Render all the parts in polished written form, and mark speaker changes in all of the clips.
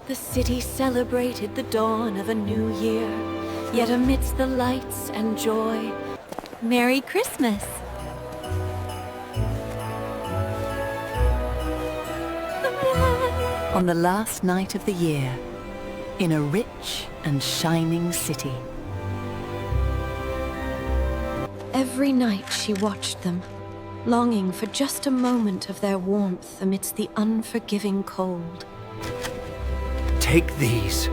Speaker 1: The city celebrated the dawn of a new year, yet amidst the lights and joy, Merry Christmas! On the last night of the year, in a rich and shining city. Every night she watched them, longing for just a moment of their warmth amidst the unforgiving cold.
Speaker 2: Take these.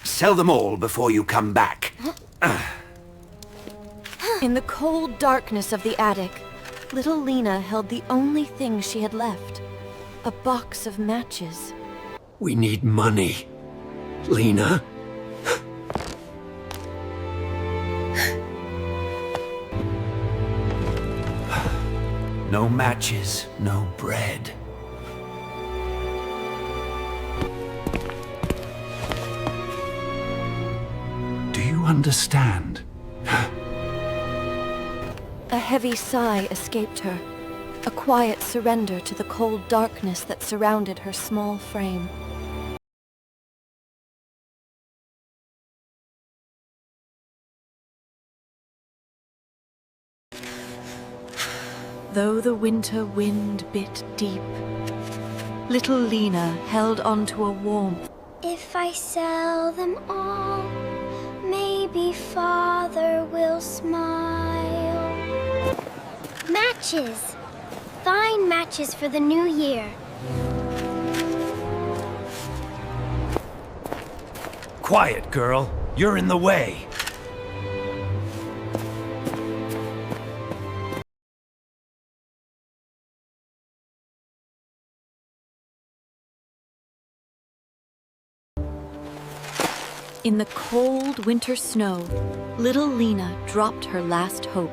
Speaker 2: Sell them all before you come back.
Speaker 1: In the cold darkness of the attic, little Lena held the only thing she had left. A box of matches.
Speaker 2: We need money, Lena. No matches, no bread. Do you understand?
Speaker 1: A heavy sigh escaped her, a quiet surrender to the cold darkness that surrounded her small frame. Though the winter wind bit deep, little Lena held onto a warmth.
Speaker 3: If I sell them all, maybe Father will smile. Matches! Fine matches for the new year.
Speaker 2: Quiet, girl. You're in the way.
Speaker 1: In the cold winter snow, little Lena dropped her last hope.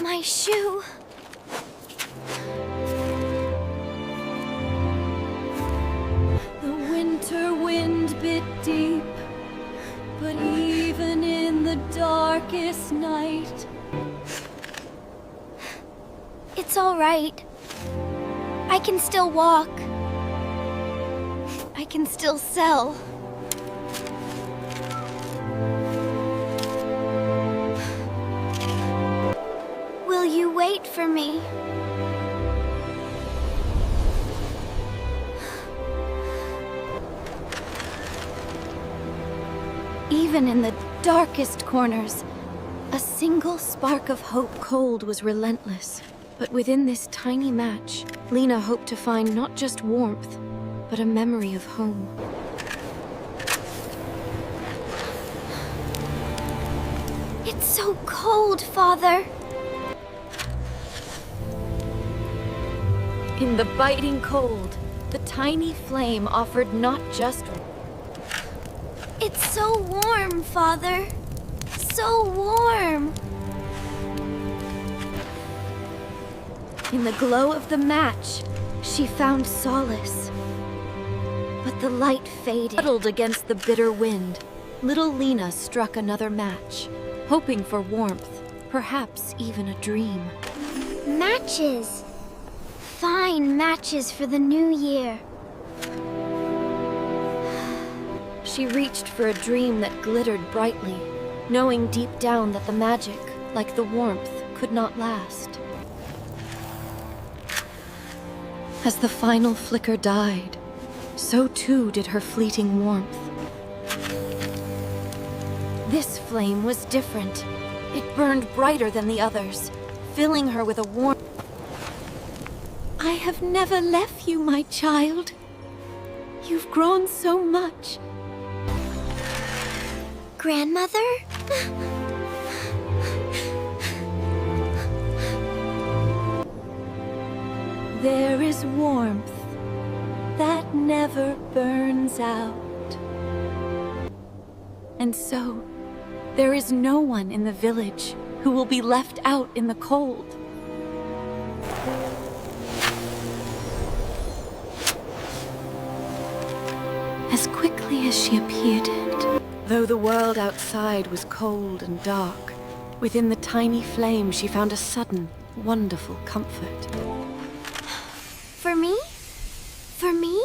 Speaker 3: My shoe.
Speaker 1: The winter wind bit deep, but even in the darkest night,
Speaker 3: It's all right. I can still walk. I can still sell. Will you wait for me?
Speaker 1: even in the darkest corners, a single spark of hope. Cold was relentless. But within this tiny match, Lena hoped to find not just warmth, but a memory of home.
Speaker 3: It's so cold, Father.
Speaker 1: In the biting cold, the tiny flame offered not just...
Speaker 3: It's so warm, Father. So warm.
Speaker 1: In the glow of the match, she found solace. But the light faded. Huddled against the bitter wind, little Lena struck another match, hoping for warmth, perhaps even a dream.
Speaker 3: Matches. Fine matches for the new year.
Speaker 1: She reached for a dream that glittered brightly, knowing deep down that the magic, like the warmth, could not last. As the final flicker died, so too did her fleeting warmth. This flame was different. It burned brighter than the others, filling her with a warmth. I have never left you, my child. You've grown so much.
Speaker 3: Grandmother?
Speaker 1: There is warmth that never burns out. And so, there is no one in the village who will be left out in the cold. exactly as she appeared it. Though the world outside was cold and dark, within the tiny flame she found a sudden, wonderful comfort.
Speaker 3: For me? For me?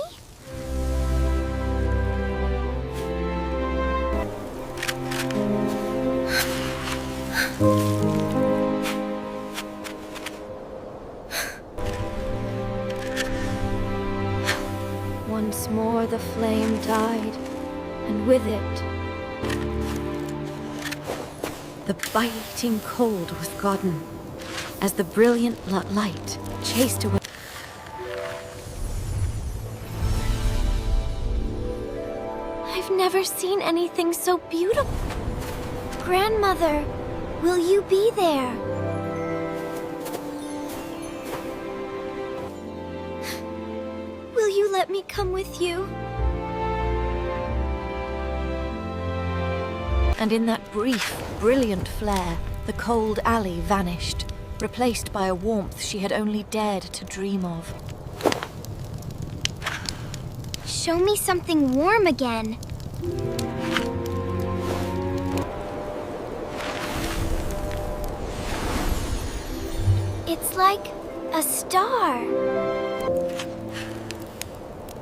Speaker 1: Once more the flame died, and with it, the biting cold was gone, as the brilliant light chased away.
Speaker 3: I've never seen anything so beautiful. Grandmother, will you be there? Will you let me come with you?
Speaker 1: And in that brief, brilliant flare, the cold alley vanished, replaced by a warmth she had only dared to dream of.
Speaker 3: Show me something warm again. It's like a star.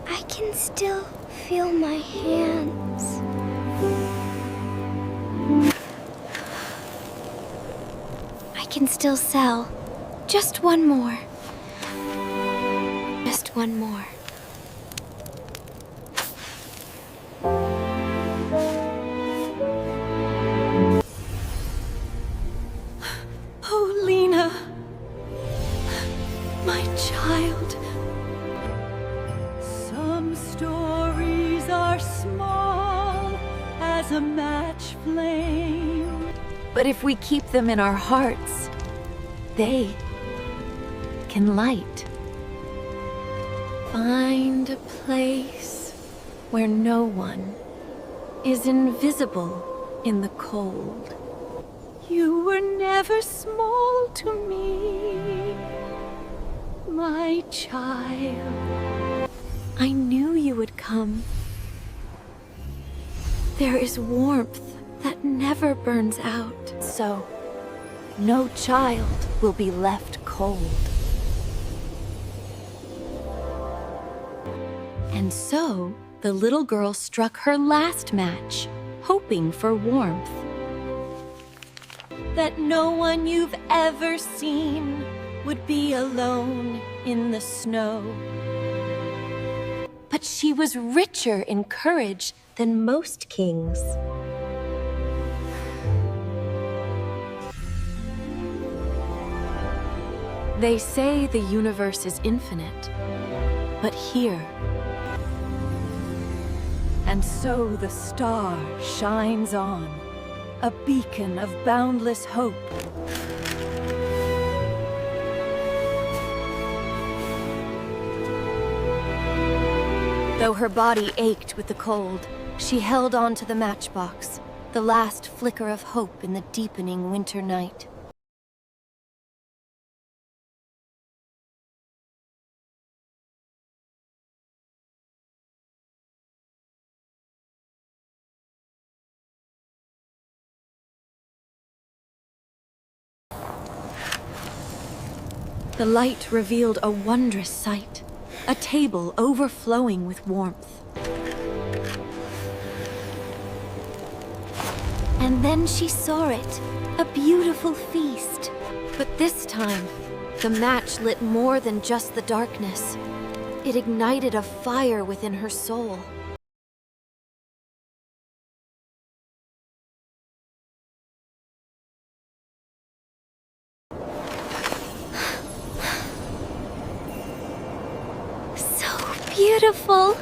Speaker 3: I can still feel my hands. I can still sell. Just one more. Just one more.
Speaker 1: Oh, Lena, my child.
Speaker 4: Some stories are small as a match flame.
Speaker 1: But if we keep them in our hearts, they can light. Find a place where no one is invisible in the cold.
Speaker 4: You were never small to me, my child.
Speaker 1: I knew you would come. There is warmth that never burns out, so no child will be left cold. And so, the little girl struck her last match, hoping for warmth. That no one you've ever seen would be alone in the snow. But she was richer in courage than most kings. They say the universe is infinite, but here. And so the star shines on, a beacon of boundless hope. Though her body ached with the cold, she held on to the matchbox, the last flicker of hope in the deepening winter night. The light revealed a wondrous sight, a table overflowing with warmth. And then she saw it, a beautiful feast. But this time, the match lit more than just the darkness. It ignited a fire within her soul.
Speaker 3: Beautiful.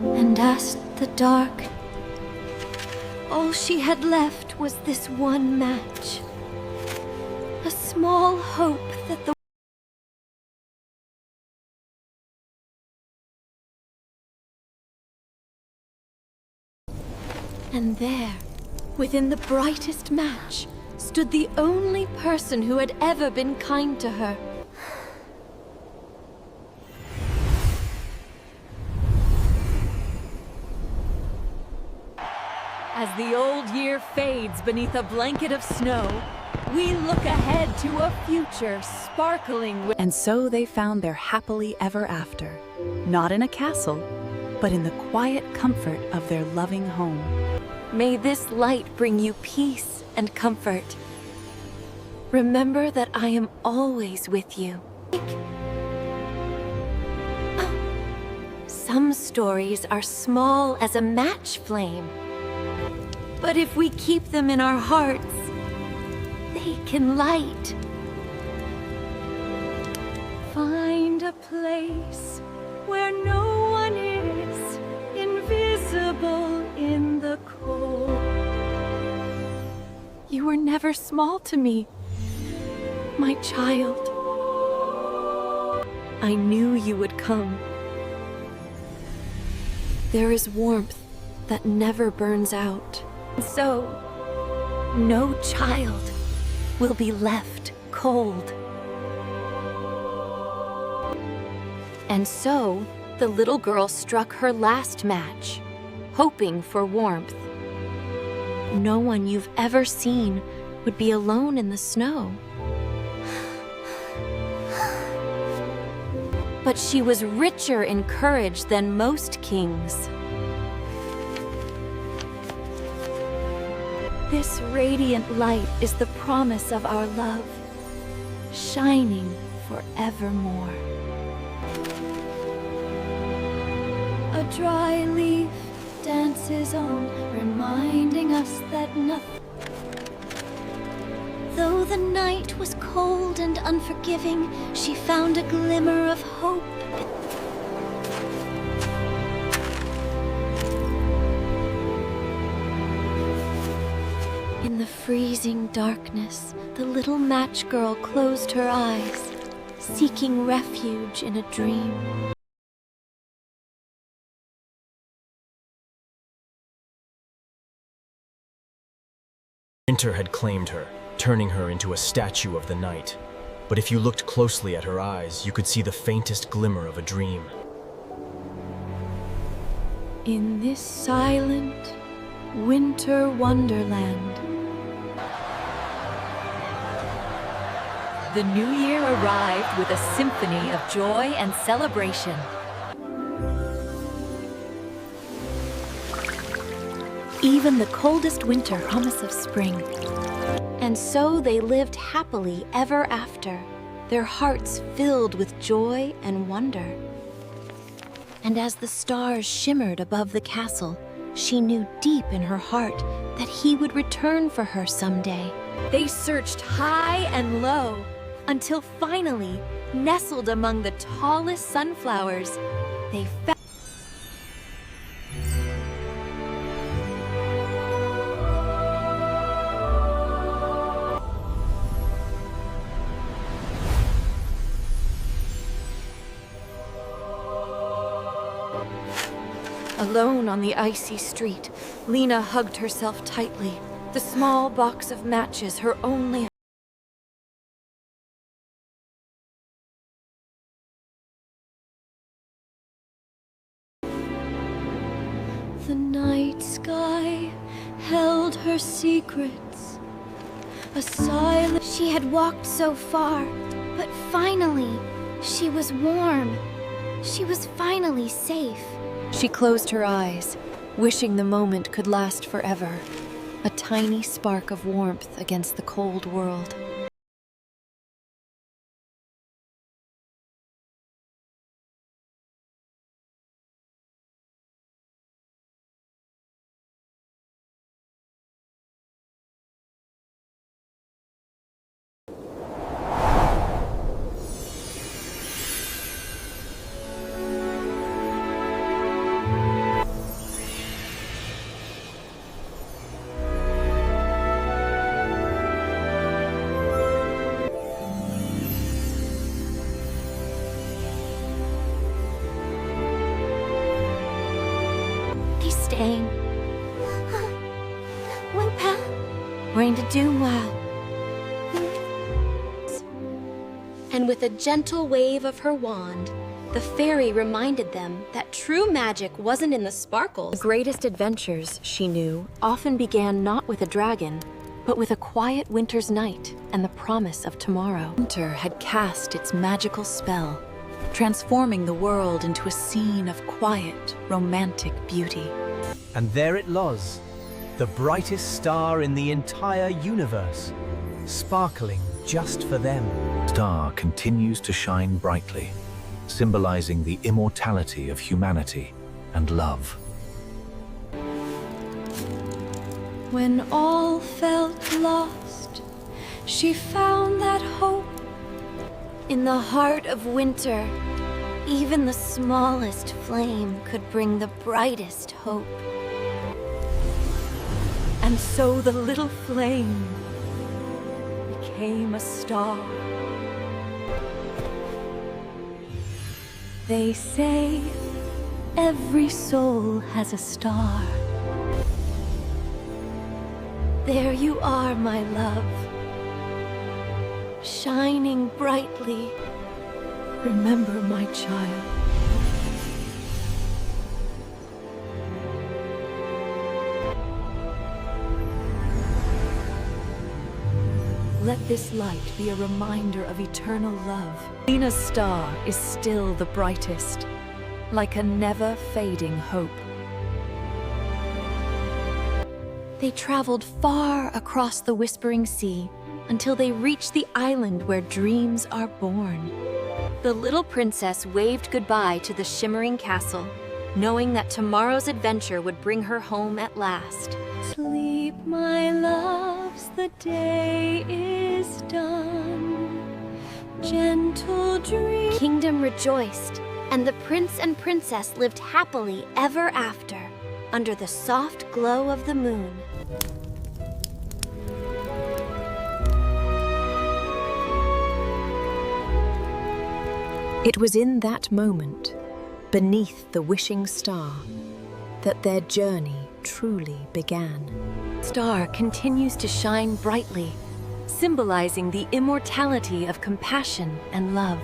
Speaker 1: And as the dark, all she had left was this one match. A small hope that the And there, within the brightest match, stood the only person who had ever been kind to her.
Speaker 4: As the old year fades beneath a blanket of snow, we look ahead to a future sparkling with... And so they found their happily ever after, not in a castle, but in the quiet comfort of their loving home. May this light bring you peace and comfort. Remember that I am always with you. Some stories are small as a match flame, but if we keep them in our hearts, they can light. Find a place where no one is invisible in the cold. You were never small to me, my child. I knew you would come. There is warmth that never burns out. So, no child will be left cold. And so, the little girl struck her last match, hoping for warmth. No one you've ever seen would be alone in the snow. But she was richer in courage than most kings. This radiant light is the promise of our love, shining forevermore. A dry leaf dances on, reminding us that nothing... Though the night was cold and unforgiving, she found a glimmer of hope. In the freezing darkness, the little match girl closed her eyes, seeking refuge in a dream.
Speaker 5: Winter had claimed her, turning her into a statue of the night. But if you looked closely at her eyes, you could see the faintest glimmer of a dream.
Speaker 4: In this silent winter wonderland, the new year arrived with a symphony of joy and celebration. Even the coldest winter promise of spring. And so they lived happily ever after, their hearts filled with joy and wonder. And as the stars shimmered above the castle, she knew deep in her heart that he would return for her someday. They searched high and low, until finally, nestled among the tallest sunflowers, they found... Alone on the icy street, Lena hugged herself tightly, the small box of matches her only... The night sky held her secrets, a silent...
Speaker 1: She had walked so far, but finally, she was warm. She was finally safe.
Speaker 4: She closed her eyes, wishing the moment could last forever, a tiny spark of warmth against the cold world.
Speaker 1: Staying.
Speaker 3: Well, Pa?
Speaker 1: Going to do well. And with a gentle wave of her wand,
Speaker 4: The fairy reminded them that true magic wasn't in the sparkles. The greatest adventures, she knew, often began not with a dragon, but with a quiet winter's night and the promise of tomorrow.
Speaker 6: Winter had cast its magical spell, transforming the world into a scene of quiet, romantic beauty.
Speaker 2: And there it was, the brightest star in the entire universe, sparkling just for them.
Speaker 7: The star continues to shine brightly, symbolizing the immortality of humanity and love.
Speaker 1: When all felt lost, she found that hope. In the heart of winter, even the smallest flame could bring the brightest hope.
Speaker 6: And so the little flame became a star. They say every soul has a star.
Speaker 1: There you are, my love, shining brightly.
Speaker 6: Remember, my child. Let this light be a reminder of eternal love. Lena's star is still the brightest, like a never-fading hope.
Speaker 4: They traveled far across the Whispering Sea until they reached the island where dreams are born. The little princess waved goodbye to the shimmering castle, knowing that tomorrow's adventure would bring her home at last.
Speaker 1: Sleep, my loves, the day is done. Gentle dream.
Speaker 4: Kingdom rejoiced, and the prince and princess lived happily ever after, under the soft glow of the moon.
Speaker 6: It was in that moment, beneath the wishing star, that their journey truly began.
Speaker 4: Star continues to shine brightly, symbolizing the immortality of compassion and love.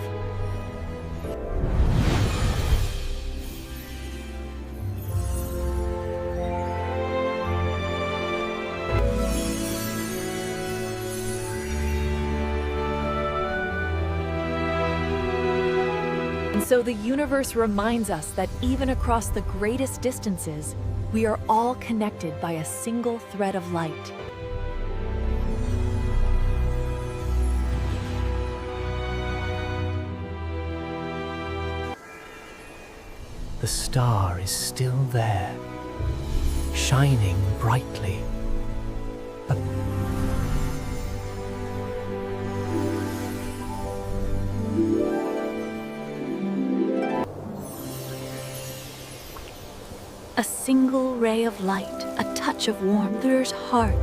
Speaker 6: And so the universe reminds us that even across the greatest distances, we are all connected by a single thread of light.
Speaker 2: The star is still there, shining brightly.
Speaker 6: A single ray of light, a touch of warmth, there's heart.